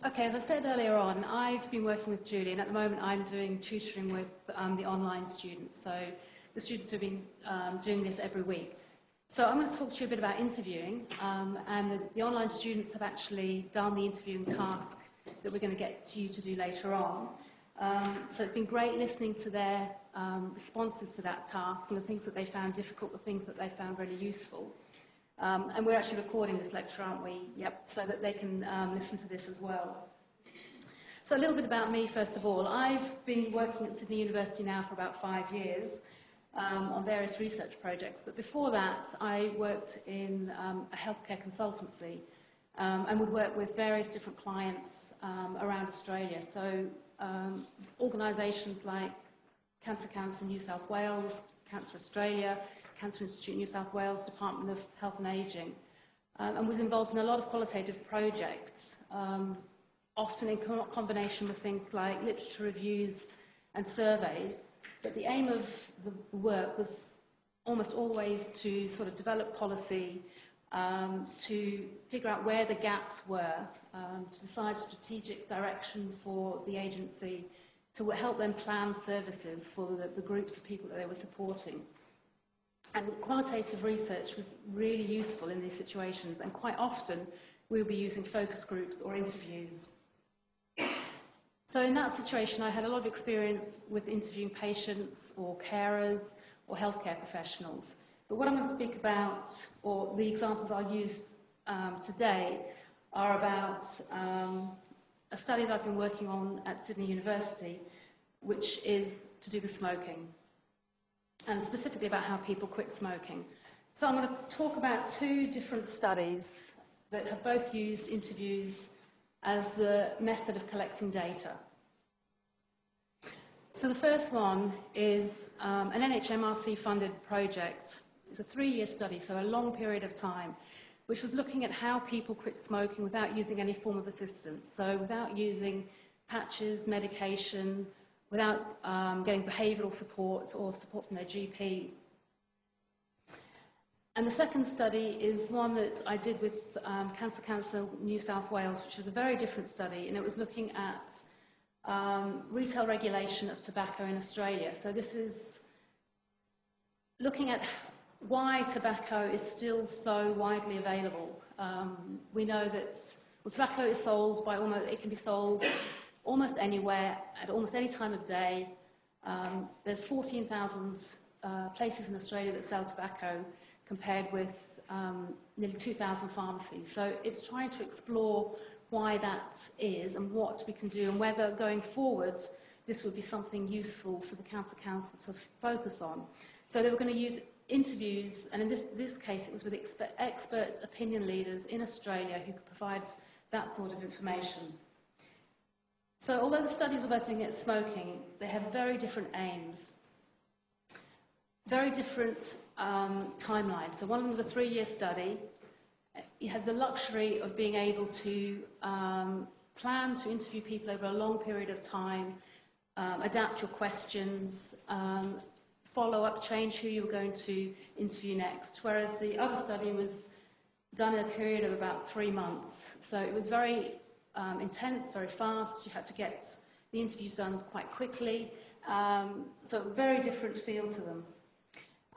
Okay, as I said earlier on, I've been working with Julie, and at the moment I'm doing tutoring with the online students. So the students have been doing this every week. So I'm going to talk to you a bit about interviewing, and the online students have actually done the interviewing task that we're going to get you to do later on. So it's been great listening to their responses to that task and the things that they found difficult, the things that they found really useful. And we're actually recording this lecture, aren't we? Yep, so that they can listen to this as well. So a little bit about me, first of all. I've been working at Sydney University now for about 5 years on various research projects. But before that, I worked in a healthcare consultancy and would work with various different clients around Australia. So organisations like Cancer Council New South Wales, Cancer Australia, Cancer Institute New South Wales, Department of Health and Ageing, and was involved in a lot of qualitative projects, often in combination with things like literature reviews and surveys. But the aim of the work was almost always to sort of develop policy, to figure out where the gaps were, to decide strategic direction for the agency, to help them plan services for the groups of people that they were supporting. And qualitative research was really useful in these situations, and quite often we would be using focus groups or interviews. So in that situation, I had a lot of experience with interviewing patients or carers or healthcare professionals. But what I'm going to speak about, or the examples I'll use today, are about a study that I've been working on at Sydney University, which is to do with smoking, and specifically about how people quit smoking. So I'm going to talk about 2 different studies that have both used interviews as the method of collecting data. So the first one is an NHMRC-funded project. It's a 3-year study, so a long period of time, which was looking at how people quit smoking without using any form of assistance. So without using patches, medication, without getting behavioural support or support from their GP. And the second study is one that I did with Cancer Council New South Wales, which was a very different study, and it was looking at retail regulation of tobacco in Australia. So this is looking at why tobacco is still so widely available. We know that tobacco is sold by it can be sold almost anywhere, at almost any time of day. There's 14,000 places in Australia that sell tobacco, compared with nearly 2,000 pharmacies. So it's trying to explore why that is and what we can do, and whether going forward this would be something useful for the Cancer Council to focus on. So they were going to use interviews, and in this case it was with expert opinion leaders in Australia who could provide that sort of information. So although the studies are both looking at smoking, they have very different aims, very different timelines. So one of them was a 3-year study. You had the luxury of being able to plan to interview people over a long period of time, adapt your questions, follow up, change who you were going to interview next, whereas the other study was done in a period of about 3 months. So it was very intense, very fast. You had to get the interviews done quite quickly. So very different feel to them.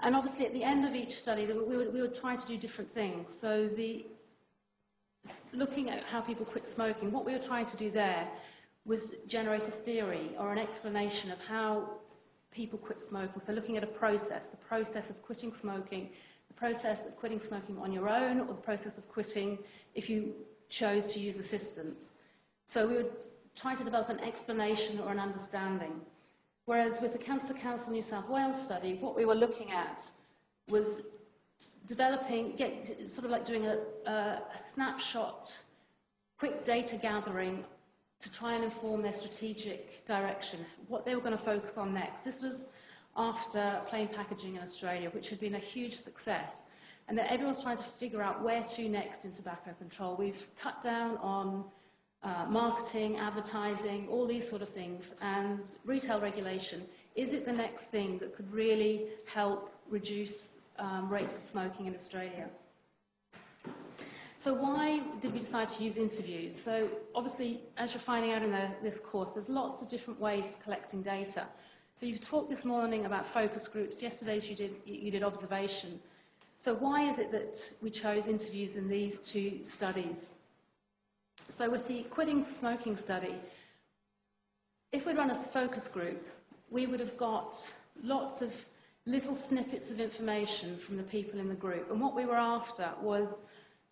And obviously at the end of each study, we were trying to do different things. So looking at how people quit smoking, what we were trying to do there was generate a theory or an explanation of how people quit smoking. So looking at a process, the process of quitting smoking, the process of quitting smoking on your own, or the process of quitting if you chose to use assistance. So we were trying to develop an explanation or an understanding. Whereas with the Cancer Council New South Wales study, what we were looking at was developing, sort of like doing a snapshot, quick data gathering to try and inform their strategic direction, what they were going to focus on next. This was after plain packaging in Australia, which had been a huge success, and that everyone's trying to figure out where to next in tobacco control. We've cut down on marketing, advertising, all these sort of things, and retail regulation. Is it the next thing that could really help reduce rates of smoking in Australia? So why did we decide to use interviews? So obviously, as you're finding out in this course, there's lots of different ways of collecting data. So you've talked this morning about focus groups. Yesterday you did observation. So why is it that we chose interviews in these two studies? So with the quitting smoking study, if we'd run a focus group, we would have got lots of little snippets of information from the people in the group. And what we were after was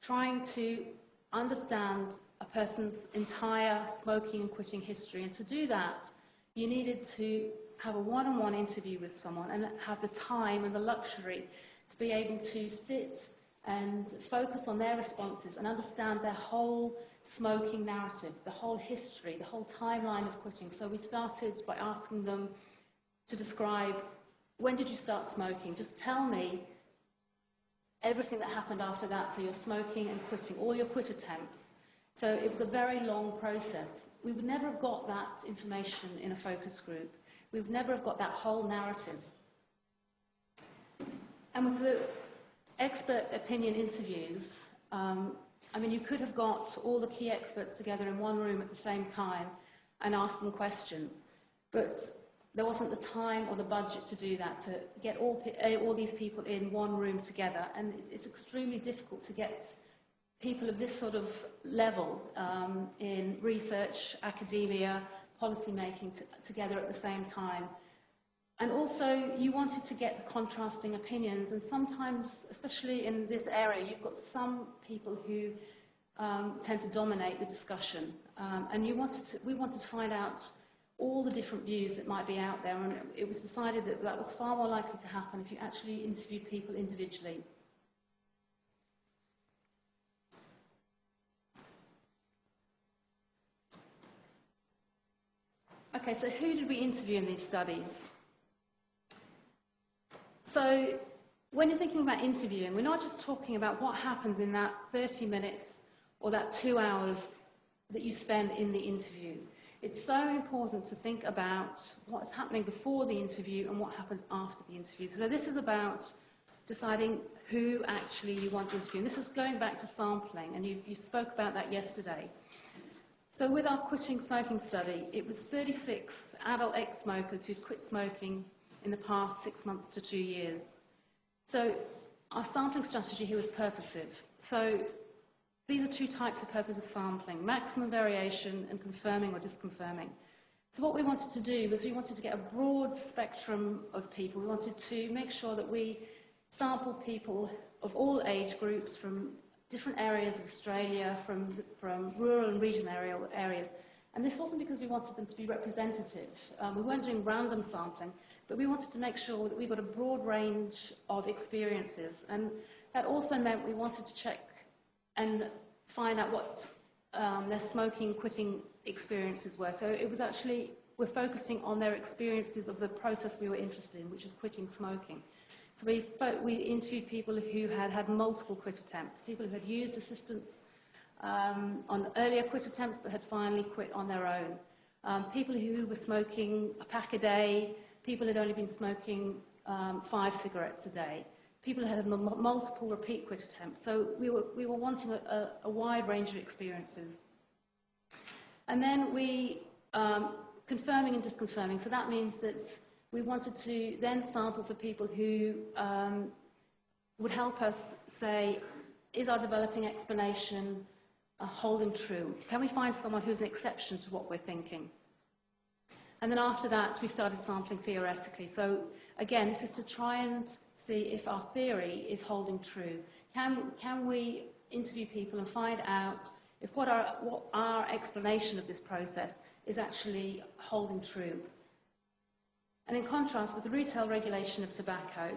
trying to understand a person's entire smoking and quitting history. And to do that, you needed to have a one-on-one interview with someone and have the time and the luxury to be able to sit and focus on their responses and understand their whole smoking narrative, the whole history, the whole timeline of quitting. So we started by asking them to describe, when did you start smoking? Just tell me everything that happened after that, so you're smoking and quitting, all your quit attempts. So it was a very long process. We would never have got that information in a focus group. We would never have got that whole narrative. And with the expert opinion interviews, I mean, you could have got all the key experts together in one room at the same time and asked them questions, but there wasn't the time or the budget to do that, to get all these people in one room together. And it's extremely difficult to get people of this sort of level in research, academia, policy making together at the same time. And also, you wanted to get the contrasting opinions, and sometimes, especially in this area, you've got some people who tend to dominate the discussion. And we wanted to find out all the different views that might be out there, and it was decided that that was far more likely to happen if you actually interviewed people individually. Okay, so who did we interview in these studies? So when you're thinking about interviewing, we're not just talking about what happens in that 30 minutes or that 2 hours that you spend in the interview. It's so important to think about what's happening before the interview and what happens after the interview. So this is about deciding who actually you want to interview. And this is going back to sampling, and you spoke about that yesterday. So with our quitting smoking study, it was 36 adult ex-smokers who'd quit smoking in the past 6 months to 2 years. So our sampling strategy here was purposive. So these are two types of purposive sampling: maximum variation and confirming or disconfirming. So what we wanted to do was we wanted to get a broad spectrum of people. We wanted to make sure that we sampled people of all age groups from different areas of Australia, from rural and regional areas. And this wasn't because we wanted them to be representative. We weren't doing random sampling, but we wanted to make sure that we got a broad range of experiences. And that also meant we wanted to check and find out what their smoking, quitting experiences were. So it was actually, we're focusing on their experiences of the process we were interested in, which is quitting smoking. So we interviewed people who had had multiple quit attempts, people who had used assistance on earlier quit attempts but had finally quit on their own, people who were smoking a pack a day, people who had only been smoking 5 cigarettes a day, people who had multiple repeat quit attempts. So we were wanting a wide range of experiences. And then we, confirming and disconfirming, so that means that we wanted to then sample for people who would help us say, is our developing explanation holding true? Can we find someone who's an exception to what we're thinking? And then after that, we started sampling theoretically. So again, this is to try and see if our theory is holding true. Can we interview people and find out if what our explanation of this process is actually holding true? And in contrast with the retail regulation of tobacco,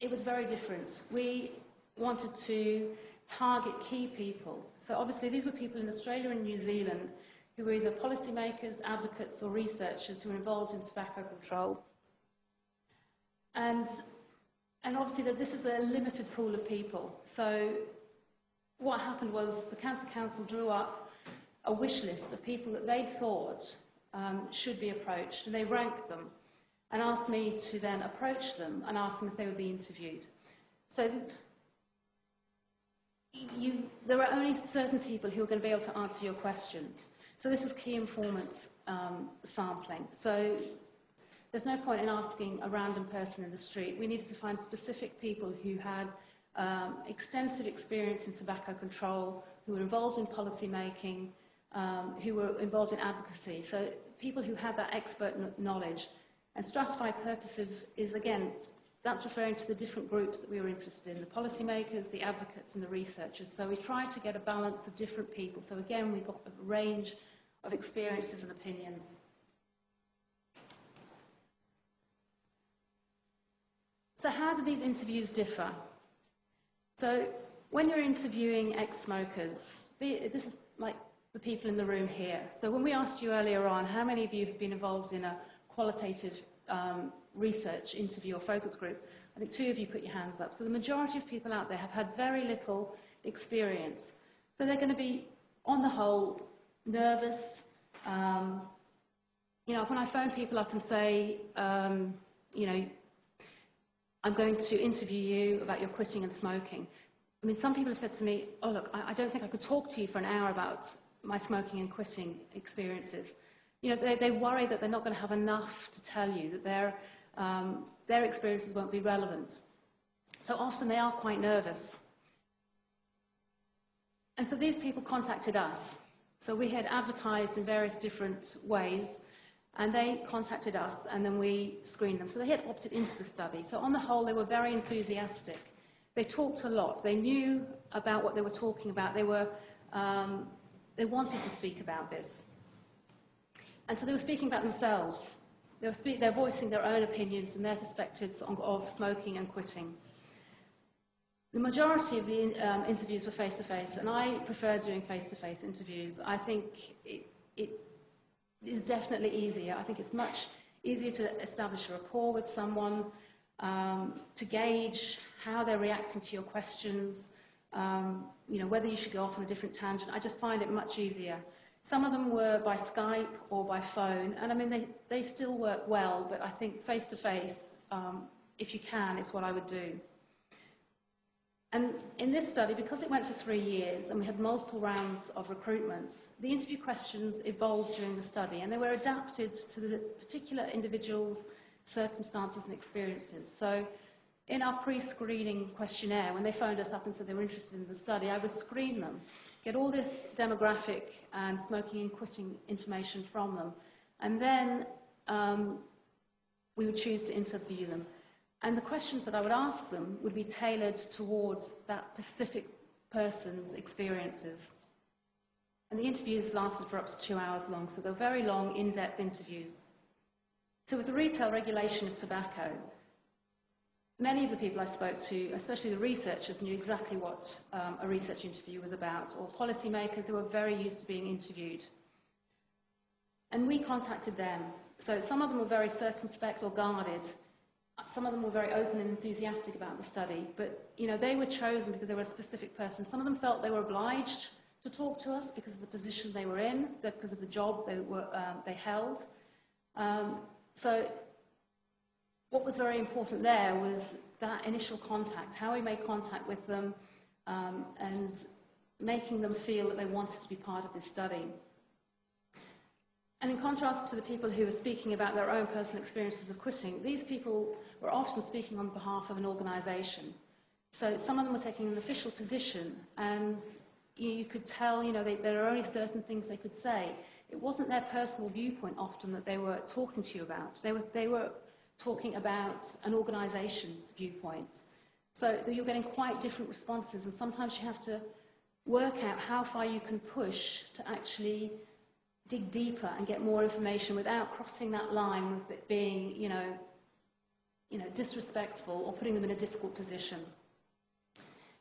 it was very different. We wanted to target key people. So obviously these were people in Australia and New Zealand who were either policymakers, advocates or researchers who were involved in tobacco control. And obviously that this is a limited pool of people. So what happened was the Cancer Council drew up a wish list of people that they thought should be approached, and they ranked them and asked me to then approach them and ask them if they would be interviewed. So there are only certain people who are going to be able to answer your questions. So this is key informant sampling. So there's no point in asking a random person in the street. We needed to find specific people who had extensive experience in tobacco control, who were involved in policy making, who were involved in advocacy. So people who had that expert knowledge. And stratified purposive is, again, that's referring to the different groups that we were interested in, the policymakers, the advocates and the researchers. So we tried to get a balance of different people. So again, we got a range of experiences and opinions. So how do these interviews differ? So when you're interviewing ex-smokers, this is like the people in the room here. So when we asked you earlier on, how many of you have been involved in a qualitative research interview or focus group, I think 2 of you put your hands up. So the majority of people out there have had very little experience. So they're going to be, on the whole, nervous. You know, when I phone people up and say, you know, I'm going to interview you about your quitting and smoking. I mean, some people have said to me, oh, look, I don't think I could talk to you for an hour about my smoking and quitting experiences. You know, they worry that they're not going to have enough to tell you, that their experiences won't be relevant. So often they are quite nervous. And so these people contacted us. So we had advertised in various different ways, and they contacted us, and then we screened them. So they had opted into the study. So on the whole, they were very enthusiastic. They talked a lot. They knew about what they were talking about. They wanted to speak about this. And so they were speaking about themselves. They're voicing their own opinions and their perspectives of smoking and quitting. The majority of the interviews were face-to-face, and I prefer doing face-to-face interviews. I think it is definitely easier. I think it's much easier to establish a rapport with someone, to gauge how they're reacting to your questions, you know, whether you should go off on a different tangent. I just find it much easier. Some of them were by Skype or by phone, and I mean, they still work well, but I think face-to-face, if you can, it's what I would do. And in this study, because it went for 3 years and we had multiple rounds of recruitments, the interview questions evolved during the study, and they were adapted to the particular individual's circumstances and experiences. So in our pre-screening questionnaire, when they phoned us up and said they were interested in the study, I would screen them, get all this demographic and smoking and quitting information from them, and then we would choose to interview them. And the questions that I would ask them would be tailored towards that specific person's experiences. And the interviews lasted for up to 2 hours long, so they're very long, in-depth interviews. So with the retail regulation of tobacco, many of the people I spoke to, especially the researchers, knew exactly what a research interview was about, or policymakers who were very used to being interviewed. And we contacted them. So some of them were very circumspect or guarded. Some of them were very open and enthusiastic about the study, but you know, they were chosen because they were a specific person. Some of them felt they were obliged to talk to us because of the position they were in, because of the job they held. So what was very important there was that initial contact, how we made contact with them, and making them feel that they wanted to be part of this study. And in contrast to the people who were speaking about their own personal experiences of quitting, these people were often speaking on behalf of an organisation. So some of them were taking an official position, and you could tell, you know, there are only certain things they could say. It wasn't their personal viewpoint often that they were talking to you about. They were talking about an organisation's viewpoint. So you're getting quite different responses, and sometimes you have to work out how far you can push to actually dig deeper and get more information without crossing that line with it being, you know, disrespectful or putting them in a difficult position.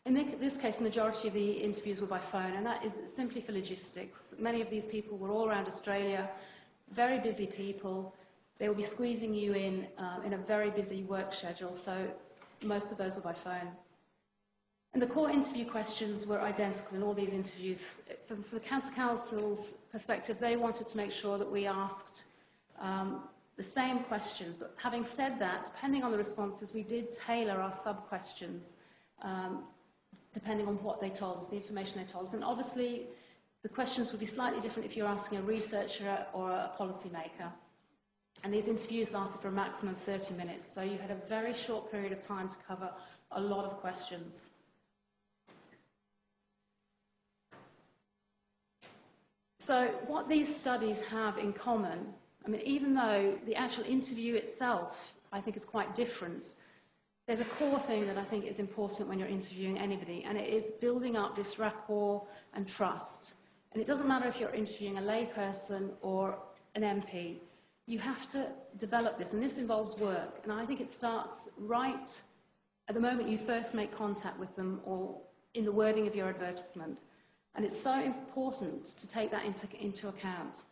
In this case, the majority of the interviews were by phone, and that is simply for logistics. Many of these people were all around Australia, very busy people. They will be squeezing you in a very busy work schedule, so most of those were by phone. And the core interview questions were identical in all these interviews. From the Cancer Council's perspective, they wanted to make sure that we asked the same questions. But having said that, depending on the responses, we did tailor our sub-questions depending on what they told us, the information they told us. And obviously, the questions would be slightly different if you're asking a researcher or a policymaker. And these interviews lasted for a maximum of 30 minutes, so you had a very short period of time to cover a lot of questions. So what these studies have in common, I mean, even though the actual interview itself, I think, is quite different, there's a core thing that I think is important when you're interviewing anybody, and it is building up this rapport and trust. And it doesn't matter if you're interviewing a layperson or an MP, you have to develop this, and this involves work. And I think it starts right at the moment you first make contact with them or in the wording of your advertisement. And it's so important to take that into account.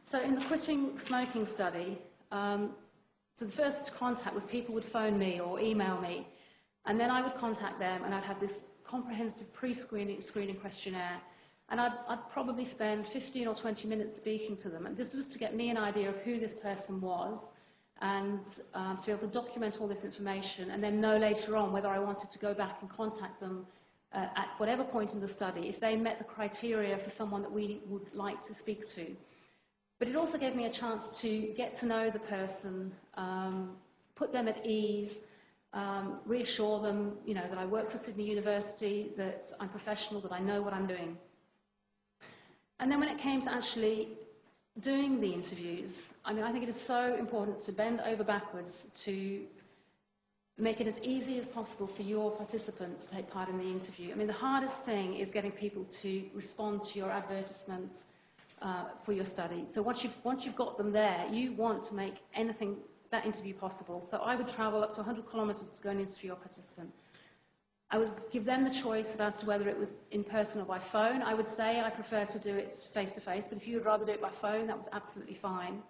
So in the quitting smoking study, so the first contact was people would phone me or email me, and then I would contact them, and I'd have this comprehensive screening questionnaire, and I'd probably spend 15 or 20 minutes speaking to them. And this was to get me an idea of who this person was, and to be able to document all this information, and then know later on whether I wanted to go back and contact them at whatever point in the study, if they met the criteria for someone that we would like to speak to. But it also gave me a chance to get to know the person, put them at ease, reassure them, you know, that I work for Sydney University, that I'm professional, that I know what I'm doing. And then when it came to actually doing the interviews, I mean, I think it is so important to bend over backwards to make it as easy as possible for your participant to take part in the interview. I mean, the hardest thing is getting people to respond to your advertisement for your study. So once you've got them there, you want to make that interview possible. So I would travel up to 100 kilometres to go and interview your participant. I would give them the choice as to whether it was in person or by phone. I would say I prefer to do it face-to-face, but if you would rather do it by phone, that was absolutely fine.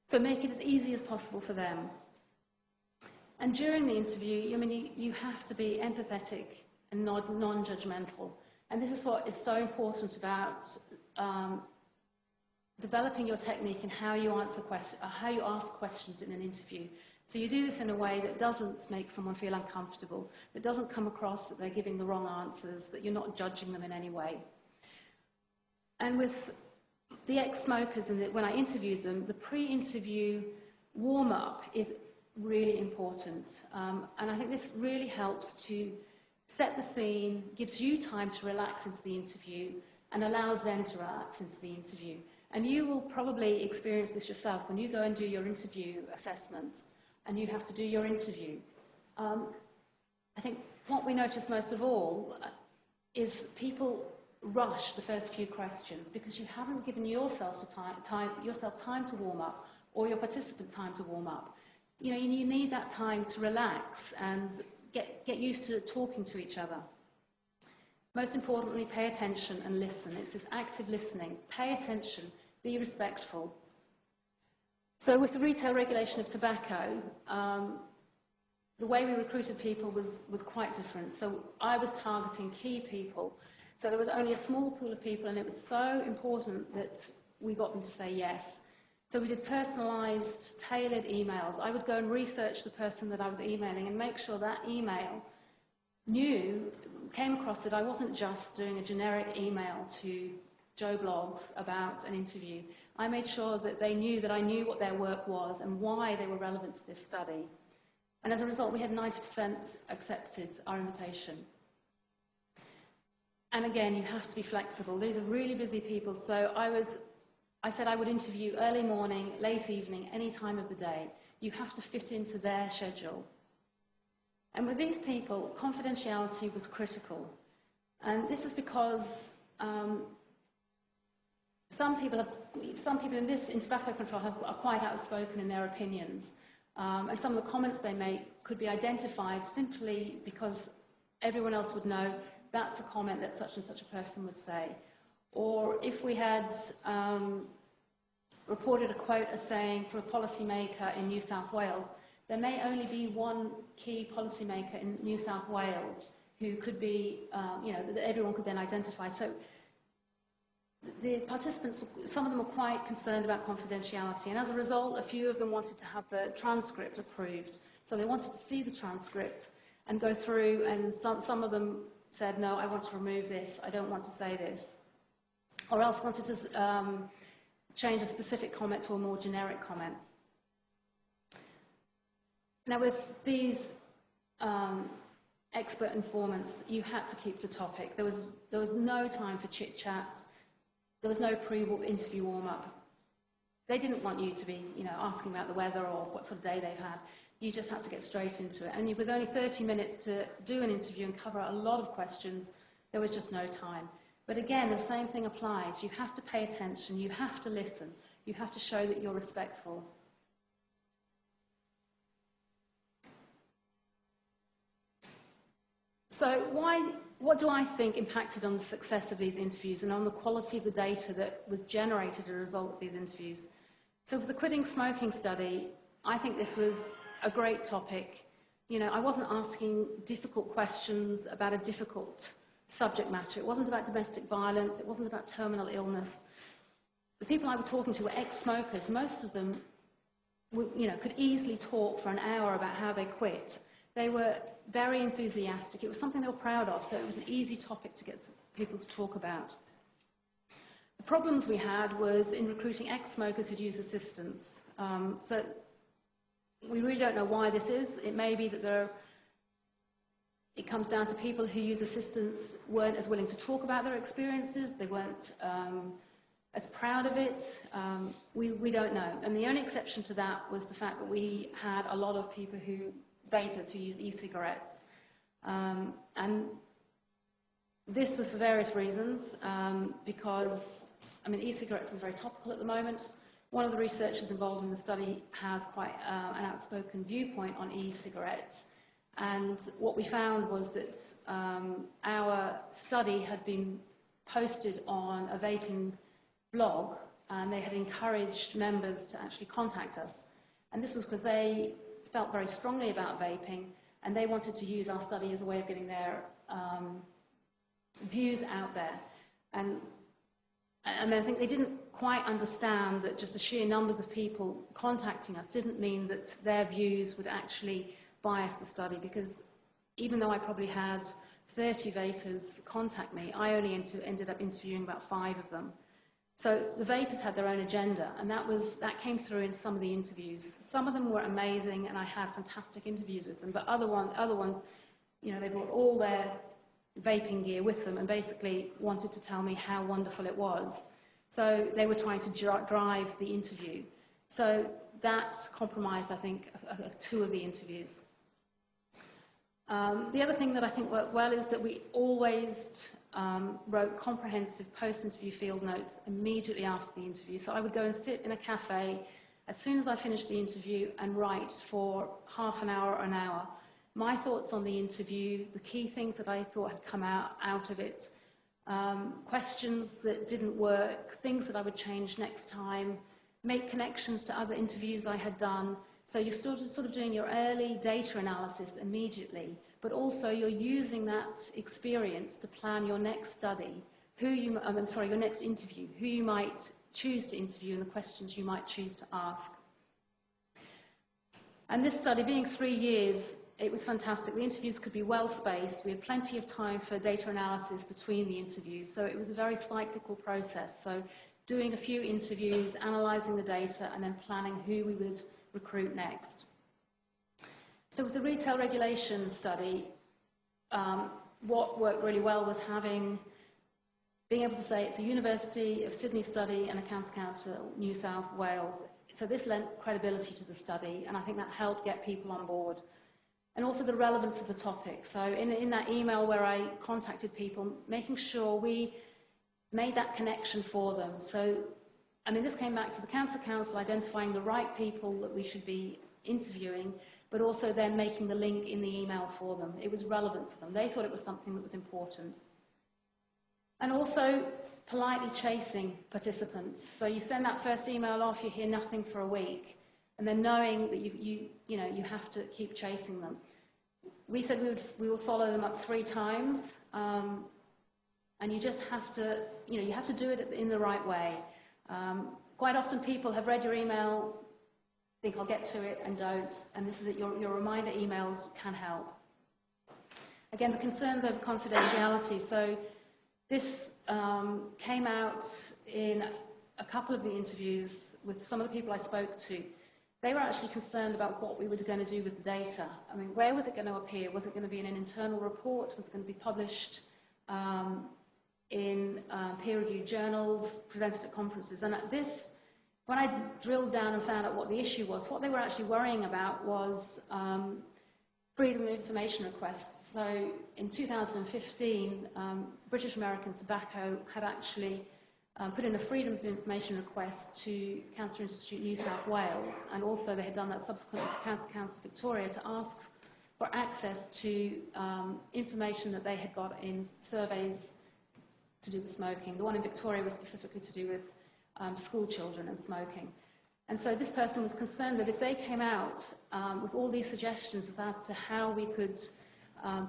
So make it as easy as possible for them. And during the interview, I mean, you have to be empathetic and non-judgmental. And this is what is so important about developing your technique and how you answer questions, how you ask questions in an interview. So you do this in a way that doesn't make someone feel uncomfortable, that doesn't come across that they're giving the wrong answers, that you're not judging them in any way. And with the ex-smokers, when I interviewed them, the pre-interview warm-up is really important. And I think this really helps to set the scene, gives you time to relax into the interview, and allows them to relax into the interview. And you will probably experience this yourself when you go and do your interview assessments and you have to do your interview. I think what we notice most of all is people rush the first few questions because you haven't given yourself time to warm up, or your participant time to warm up. You know, you need that time to relax and get used to talking to each other. Most importantly, pay attention and listen. It's this active listening. Pay attention, be respectful. So with the retail regulation of tobacco, the way we recruited people was quite different. So I was targeting key people. So there was only a small pool of people, and it was so important that we got them to say yes. So we did personalised, tailored emails. I would go and research the person that I was emailing and make sure that email came across that I wasn't just doing a generic email to Joe Blogs about an interview. I made sure that they knew that I knew what their work was and why they were relevant to this study. And as a result, we had 90% accepted our invitation. And again, you have to be flexible. These are really busy people, so I said I would interview early morning, late evening, any time of the day. You have to fit into their schedule. And with these people, confidentiality was critical. And this is because some people in tobacco control are quite outspoken in their opinions. And some of the comments they make could be identified simply because everyone else would know that's a comment that such and such a person would say. Or if we had reported a quote as saying for a policymaker in New South Wales, there may only be one key policymaker in New South Wales who could be, that everyone could then identify. So the participants, some of them were quite concerned about confidentiality, and as a result, a few of them wanted to have the transcript approved. So they wanted to see the transcript and go through, and some of them said, no, I want to remove this, I don't want to say this, or else wanted to change a specific comment to a more generic comment. Now, with these expert informants, you had to keep to topic. There was no time for chit-chats. There was no pre-interview warm-up. They didn't want you to be, asking about the weather or what sort of day they've had. You just had to get straight into it. And with only 30 minutes to do an interview and cover a lot of questions, there was just no time. But again, the same thing applies. You have to pay attention. You have to listen. You have to show that you're respectful. So what do I think impacted on the success of these interviews and on the quality of the data that was generated as a result of these interviews? So for the quitting smoking study, I think this was a great topic. I wasn't asking difficult questions about a difficult subject matter. It wasn't about domestic violence. It wasn't about terminal illness. The people I was talking to were ex-smokers. Most of them could easily talk for an hour about how they quit. They were very enthusiastic. It was something they were proud of, so it was an easy topic to get people to talk about. The problems we had was in recruiting ex-smokers who'd use assistance. So we really don't know why this is. It may be that it comes down to people who use assistance weren't as willing to talk about their experiences. They weren't as proud of it. We don't know. And the only exception to that was the fact that we had a lot of people vapers who use e-cigarettes. And this was for various reasons, because, e-cigarettes is very topical at the moment. One of the researchers involved in the study has quite an outspoken viewpoint on e-cigarettes. And what we found was that our study had been posted on a vaping blog, and they had encouraged members to actually contact us. And this was because they felt very strongly about vaping, and they wanted to use our study as a way of getting their views out there. And I think they didn't quite understand that just the sheer numbers of people contacting us didn't mean that their views would actually bias the study, because even though I probably had 30 vapers contact me, I only ended up interviewing about 5 of them. So the vapers had their own agenda, and that came through in some of the interviews. Some of them were amazing, and I had fantastic interviews with them, but other ones, they brought all their vaping gear with them and basically wanted to tell me how wonderful it was. So they were trying to drive the interview. So that compromised, I think, 2 of the interviews. The other thing that I think worked well is that we always wrote comprehensive post-interview field notes immediately after the interview. So I would go and sit in a cafe as soon as I finished the interview and write for half an hour or an hour my thoughts on the interview, the key things that I thought had come out of it, questions that didn't work, things that I would change next time, make connections to other interviews I had done. So you're sort of doing your early data analysis immediately, but also you're using that experience to plan your next study, your next interview, who you might choose to interview and the questions you might choose to ask. And this study, being 3 years, it was fantastic. The interviews could be well spaced. We had plenty of time for data analysis between the interviews, so it was a very cyclical process. So doing a few interviews, analysing the data, and then planning who we would recruit next. So with the retail regulation study, what worked really well was being able to say it's a University of Sydney study and a County Council, New South Wales. So this lent credibility to the study, and I think that helped get people on board. And also the relevance of the topic. So in that email where I contacted people, making sure we made that connection for them. So, this came back to the Cancer Council identifying the right people that we should be interviewing, but also then making the link in the email for them. It was relevant to them. They thought it was something that was important. And also politely chasing participants. So you send that first email off, you hear nothing for a week, and then knowing that you have to keep chasing them. We said we would follow them up 3 times, and you just have to, you have to do it in the right way. Quite often people have read your email, think I'll get to it, and don't, and this is that your reminder emails can help. again, the concerns over confidentiality. So this came out in a couple of the interviews with some of the people I spoke to. They were actually concerned about what we were going to do with the data. I mean, where was it going to appear? Was it going to be in an internal report? Was it going to be published in peer-reviewed journals, presented at conferences? And at this, when I drilled down and found out what the issue was, what they were actually worrying about was freedom of information requests. So in 2015, British American Tobacco had actually put in a freedom of information request to Cancer Institute New South Wales, and also they had done that subsequently to Cancer Council Victoria to ask for access to information that they had got in surveys to do with smoking. The one in Victoria was specifically to do with school children and smoking. And so this person was concerned that if they came out with all these suggestions as to how we could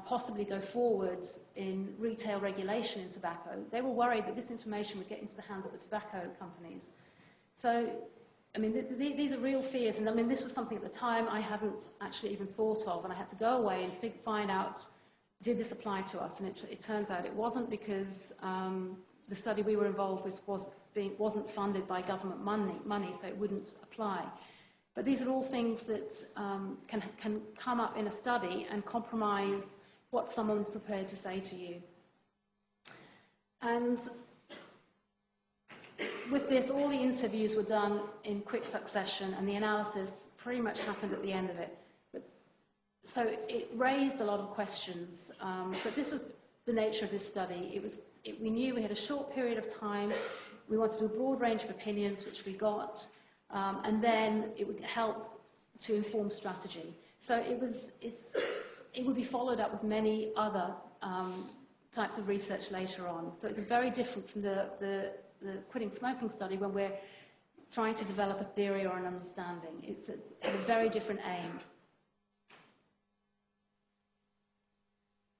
possibly go forward in retail regulation in tobacco, they were worried that this information would get into the hands of the tobacco companies. So, I mean, these are real fears, and I mean, this was something at the time I hadn't actually even thought of, and I had to go away and find out, did this apply to us? And it turns out it wasn't, because the study we were involved with wasn't funded by government money, so it wouldn't apply. But these are all things that can come up in a study and compromise what someone's prepared to say to you. And with this, all the interviews were done in quick succession, and the analysis pretty much happened at the end of it. So it raised a lot of questions, but this was the nature of this study. We knew we had a short period of time. We wanted a broad range of opinions, which we got. And then it would help to inform strategy. So it would be followed up with many other types of research later on. So it's very different from the quitting smoking study, when we're trying to develop a theory or an understanding. It's a very different aim.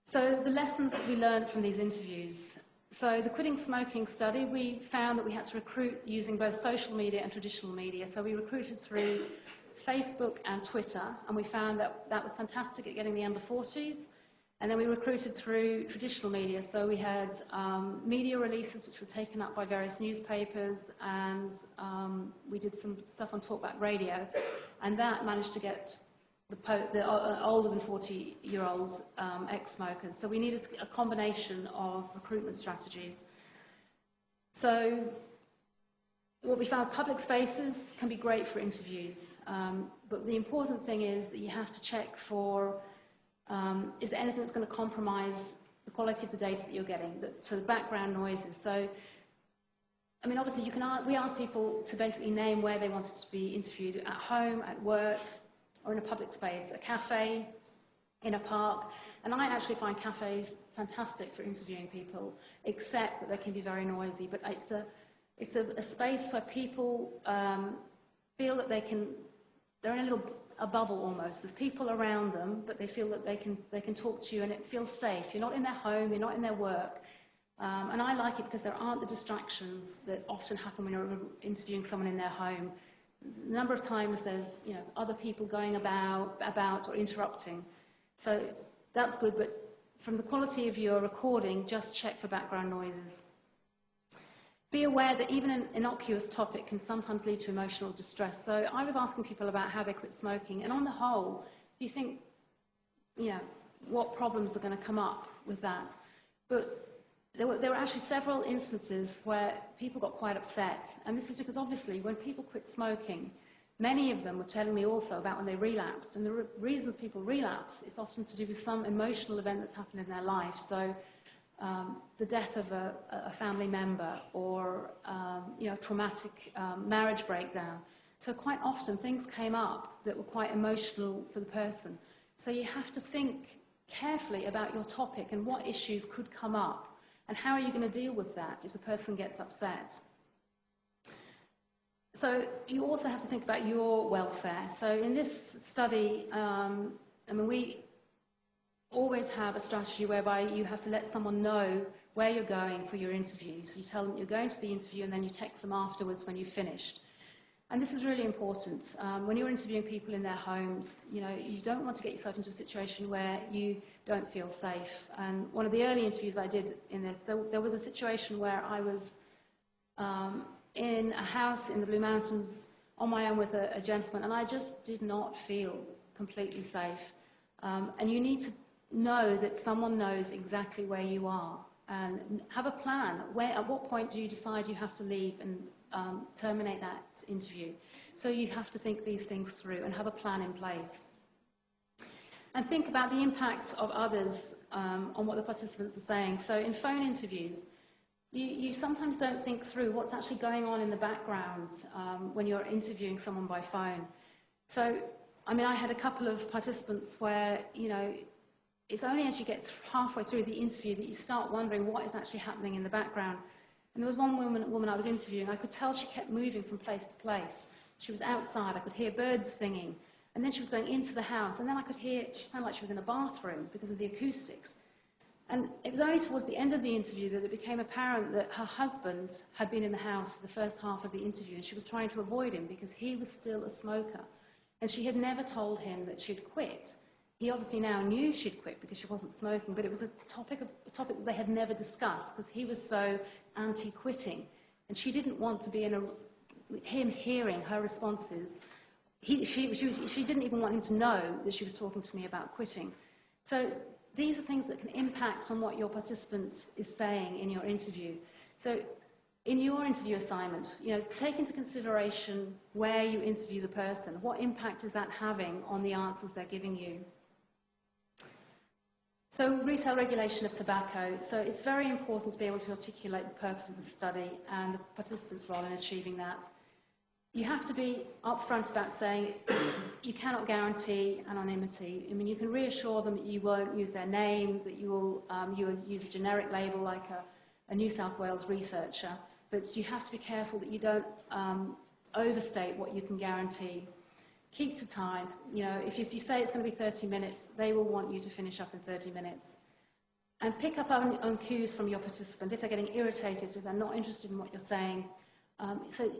So the lessons that we learned from these interviews. So the quitting smoking study, we found that we had to recruit using both social media and traditional media. So we recruited through Facebook and Twitter, and we found that that was fantastic at getting the under 40s. And then we recruited through traditional media. So we had media releases which were taken up by various newspapers, and we did some stuff on Talkback Radio, and that managed to get the older than 40-year-old ex-smokers. So we needed a combination of recruitment strategies. So what we found, public spaces can be great for interviews, but the important thing is that you have to check for, is there anything that's going to compromise the quality of the data that you're getting, so the background noises. So, I mean, obviously we ask people to basically name where they wanted to be interviewed: at home, at work, or in a public space, a cafe, in a park. And I actually find cafes fantastic for interviewing people, except that they can be very noisy. But it's a space where people feel that they're in a bubble almost. There's people around them, but they feel that they can talk to you, and it feels safe. You're not in their home, you're not in their work. And I like it because there aren't the distractions that often happen when you're interviewing someone in their home. A number of times there's other people going about or interrupting. So that's good, but from the quality of your recording, just check for background noises. Be aware that even an innocuous topic can sometimes lead to emotional distress. So I was asking people about how they quit smoking, and on the whole, you think, what problems are going to come up with that? But there were actually several instances where people got quite upset, and this is because obviously when people quit smoking, many of them were telling me also about when they relapsed, and the reasons people relapse is often to do with some emotional event that's happened in their life. So the death of a family member, or traumatic marriage breakdown. So quite often things came up that were quite emotional for the person. So you have to think carefully about your topic and what issues could come up. And how are you going to deal with that if the person gets upset? So you also have to think about your welfare. So in this study, we always have a strategy whereby you have to let someone know where you're going for your interview. So you tell them you're going to the interview, and then you text them afterwards when you've finished. And this is really important. When you're interviewing people in their homes, you don't want to get yourself into a situation where you don't feel safe. And one of the early interviews I did in this, there was a situation where I was in a house in the Blue Mountains on my own with a gentleman, and I just did not feel completely safe. And you need to know that someone knows exactly where you are and have a plan. At what point do you decide you have to leave and terminate that interview? So you have to think these things through and have a plan in place. And think about the impact of others on what the participants are saying. So in phone interviews, you sometimes don't think through what's actually going on in the background when you're interviewing someone by phone. So, I mean, I had a couple of participants where, it's only as you get halfway through the interview that you start wondering what is actually happening in the background. And there was one woman I was interviewing, I could tell she kept moving from place to place. She was outside, I could hear birds singing, and then she was going into the house, and then I could hear, she sounded like she was in a bathroom because of the acoustics. And it was only towards the end of the interview that it became apparent that her husband had been in the house for the first half of the interview, and she was trying to avoid him because he was still a smoker. And she had never told him that she'd quit. He obviously now knew she'd quit because she wasn't smoking, but it was a topic that they had never discussed because he was so anti-quitting. And she didn't want to be in him hearing her responses. She didn't even want him to know that she was talking to me about quitting. So these are things that can impact on what your participant is saying in your interview. So in your interview assignment, take into consideration where you interview the person. What impact is that having on the answers they're giving you? So retail regulation of tobacco. So it's very important to be able to articulate the purpose of the study and the participant's role in achieving that. You have to be upfront about saying you cannot guarantee anonymity. I mean, you can reassure them that you won't use their name, that you will use a generic label like a New South Wales researcher, but you have to be careful that you don't overstate what you can guarantee. Keep to time. If you say it's going to be 30 minutes, they will want you to finish up in 30 minutes. And pick up on cues from your participant if they're getting irritated, if they're not interested in what you're saying. So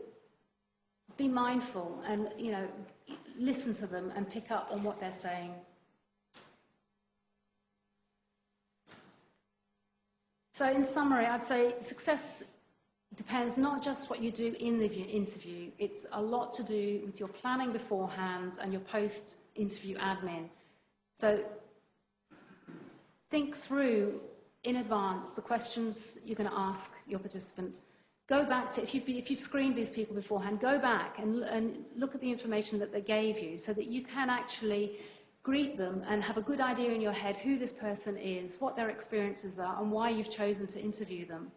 be mindful and, listen to them and pick up on what they're saying. So in summary, I'd say success depends not just what you do in the interview, it's a lot to do with your planning beforehand and your post-interview admin. So think through in advance the questions you're going to ask your participant. Go back to, if you've screened these people beforehand, go back and look at the information that they gave you so that you can actually greet them and have a good idea in your head who this person is, what their experiences are, and why you've chosen to interview them.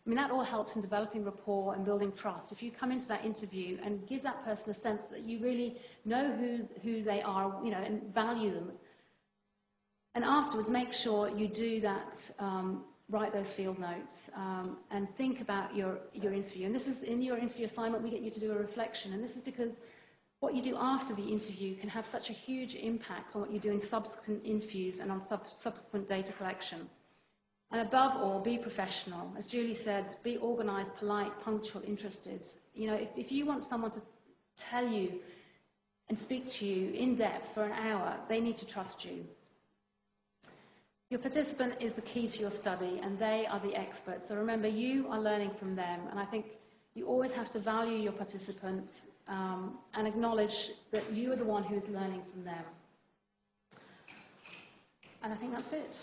I mean, that all helps in developing rapport and building trust. If you come into that interview and give that person a sense that you really know who they are, and value them. And afterwards, make sure you do that, write those field notes, and think about your interview. And this is, in your interview assignment, we get you to do a reflection. And this is because what you do after the interview can have such a huge impact on what you do in subsequent interviews and on subsequent data collection. And above all, be professional. As Julie said, be organised, polite, punctual, interested. If you want someone to tell you and speak to you in depth for an hour, they need to trust you. Your participant is the key to your study, and they are the experts. So remember, you are learning from them. And I think you always have to value your participants and acknowledge that you are the one who is learning from them. And I think that's it.